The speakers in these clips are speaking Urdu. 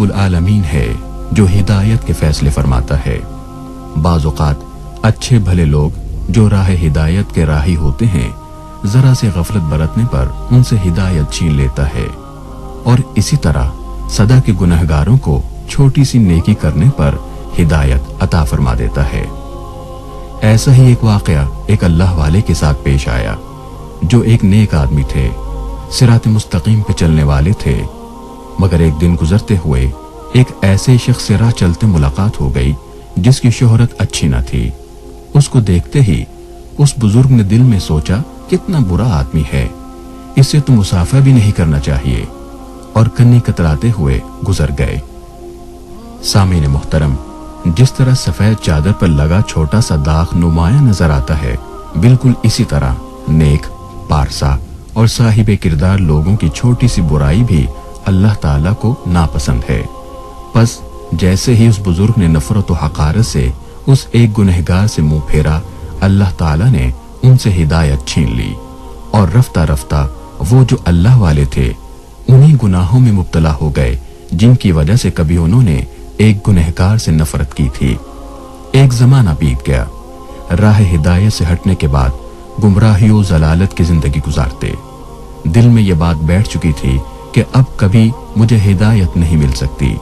رب العالمین ہے جو ہدایت کے فیصلے فرماتا ہے۔ بعض اوقات اچھے بھلے لوگ جو راہ ہدایت کے راہی ہوتے ہیں ذرا سے غفلت برتنے پر ان سے ہدایت چھین لیتا ہے، اور اسی طرح سدا کے گنہگاروں کو چھوٹی سی نیکی کرنے پر ہدایت عطا فرما دیتا ہے۔ ایسا ہی ایک واقعہ ایک اللہ والے کے ساتھ پیش آیا جو ایک نیک آدمی تھے، صراط مستقیم پہ چلنے والے تھے، مگر ایک دن گزرتے ہوئے ایک ایسے شخص سے راہ چلتے ملاقات ہو گئی جس کی شہرت اچھی نہ تھی۔ اس کو دیکھتے ہی اس بزرگ نے دل میں سوچا کتنا برا آدمی ہے، اس سے تو مسافہ بھی نہیں کرنا چاہیے، اور کنی کتراتے ہوئے گزر گئے۔ سامعین محترم، جس طرح سفید چادر پر لگا چھوٹا سا داغ نمایاں نظر آتا ہے، بالکل اسی طرح نیک، پارسا اور صاحب کردار لوگوں کی چھوٹی سی برائی بھی اللہ تعالیٰ کو ناپسند ہے۔ پس جیسے ہی اس بزرگ نے نفرت و حقارت سے اس ایک گنہگار سے منہ پھیرا، اللہ تعالیٰ نے ان سے ہدایت چھین لی، اور رفتہ رفتہ وہ جو اللہ والے تھے انہی گناہوں میں مبتلا ہو گئے جن کی وجہ سے کبھی انہوں نے ایک گنہگار سے نفرت کی تھی۔ ایک زمانہ بیت گیا، راہ ہدایت سے ہٹنے کے بعد گمراہی و ضلالت کی زندگی گزارتے۔ دل میں یہ بات بیٹھ چکی تھی کہ اب کبھی مجھے ہدایت نہیں مل سکتی۔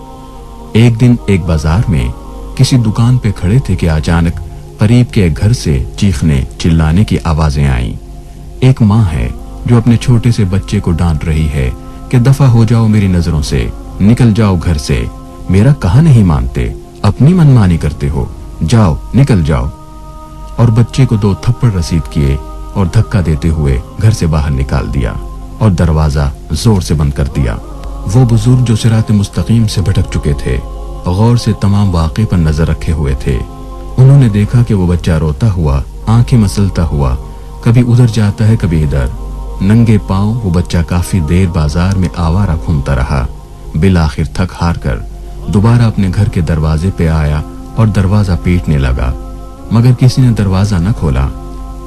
ایک دن ایک بازار میں کسی دکان پہ کھڑے تھے کہ اچانک قریب کے ایک گھر سے چیخنے چلانے کی آوازیں آئیں۔ ایک ماں ہے جو اپنے چھوٹے سے بچے کو ڈانٹ رہی ہے کہ دفع ہو جاؤ میری نظروں سے، نکل جاؤ گھر سے، میرا کہا نہیں مانتے، اپنی منمانی کرتے ہو، جاؤ نکل جاؤ، اور بچے کو 2 تھپڑ رسید کیے اور دھکا دیتے ہوئے گھر سے باہر نکال دیا اور دروازہ زور سے بند کر دیا۔ وہ بزرگ جو صراط مستقیم سے بھٹک چکے تھے غور سے تمام واقعے پر نظر رکھے ہوئے تھے۔ انہوں نے دیکھا کہ وہ بچہ روتا ہوا، آنکھیں مسلتا ہوا، کبھی ادھر جاتا ہے کبھی ادھر۔ ننگے پاؤں وہ بچہ کافی دیر بازار میں آوارہ گھومتا رہا، بالآخر تھک ہار کر دوبارہ اپنے گھر کے دروازے پہ آیا اور دروازہ پیٹنے لگا، مگر کسی نے دروازہ نہ کھولا۔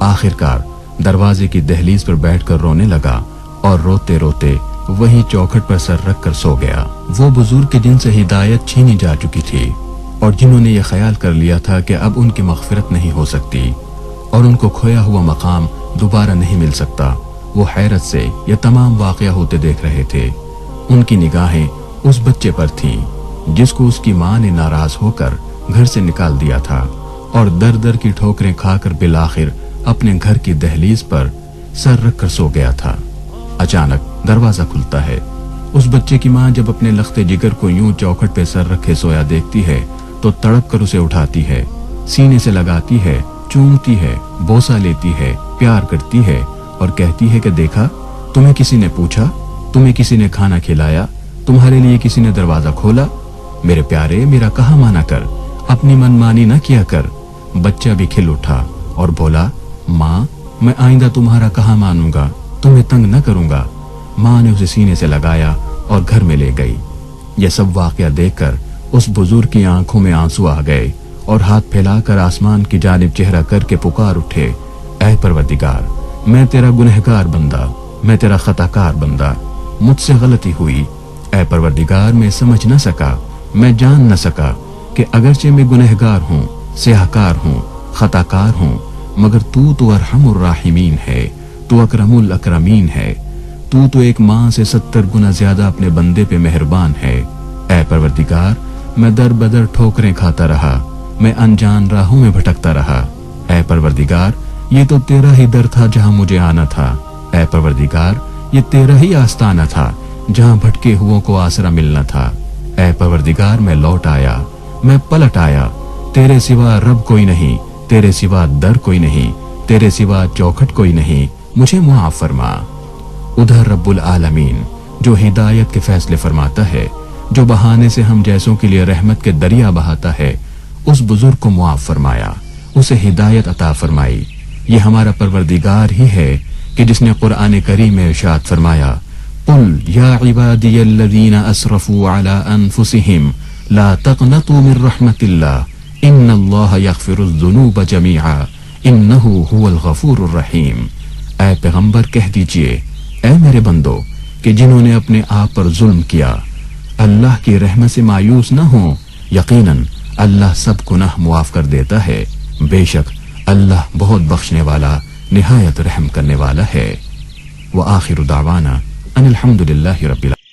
آخرکار دروازے کی دہلیز پر بیٹھ کر رونے لگا اور روتے روتے وہی چوکھٹ پر سر رکھ کر سو گیا۔ وہ بزرگ کے جن سے ہدایت چھینی جا چکی تھی اور جنہوں نے یہ خیال کر لیا تھا کہ اب ان کی مغفرت نہیں ہو سکتی اور ان کو کھویا ہوا مقام دوبارہ نہیں مل سکتا، وہ حیرت سے یہ تمام واقعہ ہوتے دیکھ رہے تھے۔ ان کی نگاہیں اس بچے پر تھیں جس کو اس کی ماں نے ناراض ہو کر گھر سے نکال دیا تھا اور در در کی ٹھوکریں کھا کر بالآخر اپنے گھر کی دہلیز پر سر رکھ کر سو گیا تھا۔ اچانک دروازہ کھلتا ہے۔ اس بچے کی ماں جب اپنے لخت جگر کو یوں چوکھٹ پہ سر رکھے سویا دیکھتی ہے تو تڑپ کر اسے اٹھاتی ہے، سینے سے لگاتی ہے، چومتی ہے، بوسہ لیتی ہے، پیار کرتی ہے اور کہتی ہے کہ دیکھا، تمہیں کسی نے پوچھا، تمہیں کسی نے کھانا کھلایا، تمہارے لیے کسی نے دروازہ کھولا؟ میرے پیارے، میرا کہا مانا کر، اپنی منمانی نہ کیا کر۔ بچہ بھی کھل اٹھا اور بولا، ماں میں آئندہ تمہارا کہا مانوں گا، تمہیں تنگ نہ کروں گا۔ ماں نے اسے سینے سے لگایا اور گھر میں لے گئی۔ یہ سب واقعہ دیکھ کر اس بزرگ کی آنکھوں میں آنسو آ گئے اور ہاتھ پھیلا کر آسمان کی جانب چہرہ کر کے پکار اٹھے، اے پروردگار، میں تیرا گنہگار بندہ، میں تیرا خطا کار بندہ، مجھ سے غلطی ہوئی۔ اے پروردگار، میں سمجھ نہ سکا، میں جان نہ سکا کہ اگرچہ میں گنہگار ہوں، سیاہکار ہوں، خطا کار ہوں، مگر تو ارحم الراحمین ہے، تو اکرم الاکرمین ہے، تو ایک ماں سے 70 گنا زیادہ اپنے بندے پہ مہربان ہے۔ اے پروردگار، میں در بدر ٹھوکریں کھاتا رہا، میں انجان راہوں میں بھٹکتا رہا۔ اے پروردگار، یہ تو تیرا ہی در تھا جہاں مجھے آنا تھا۔ اے پروردگار، یہ تیرا ہی آستانہ تھا جہاں بھٹکے ہوئوں کو آسرا ملنا تھا۔ اے پروردگار، میں لوٹ آیا، میں پلٹ آیا، تیرے سوا رب کوئی نہیں، تیرے سوا در کوئی نہیں، تیرے سوا چوکھٹ کوئی نہیں، مجھے معاف فرما۔ ادھر رب العالمین جو ہدایت کے فیصلے فرماتا ہے، جو بہانے سے ہم جیسوں کے لیے رحمت کے دریا بہاتا ہے، اس بزرگ کو معاف فرمایا، اسے ہدایت عطا فرمائی۔ یہ ہمارا پروردگار ہی ہے کہ جس نے قرآن کریم میں ارشاد فرمایا، قل یا عبادی الذین اسرفوا علی انفسہم لا تقنطوا من رحمت اللہ ان اللہ یغفر الذنوب جمیعا انہ هو الغفور الرحیم۔ اے پیغمبر کہہ دیجئے، اے میرے بندو کہ جنہوں نے اپنے آپ پر ظلم کیا، اللہ کی رحمت سے مایوس نہ ہوں، یقیناً اللہ سب گناہ معاف کر دیتا ہے، بے شک اللہ بہت بخشنے والا نہایت رحم کرنے والا ہے۔ وآخر دعوانا ان الحمد للہ رب العالمین۔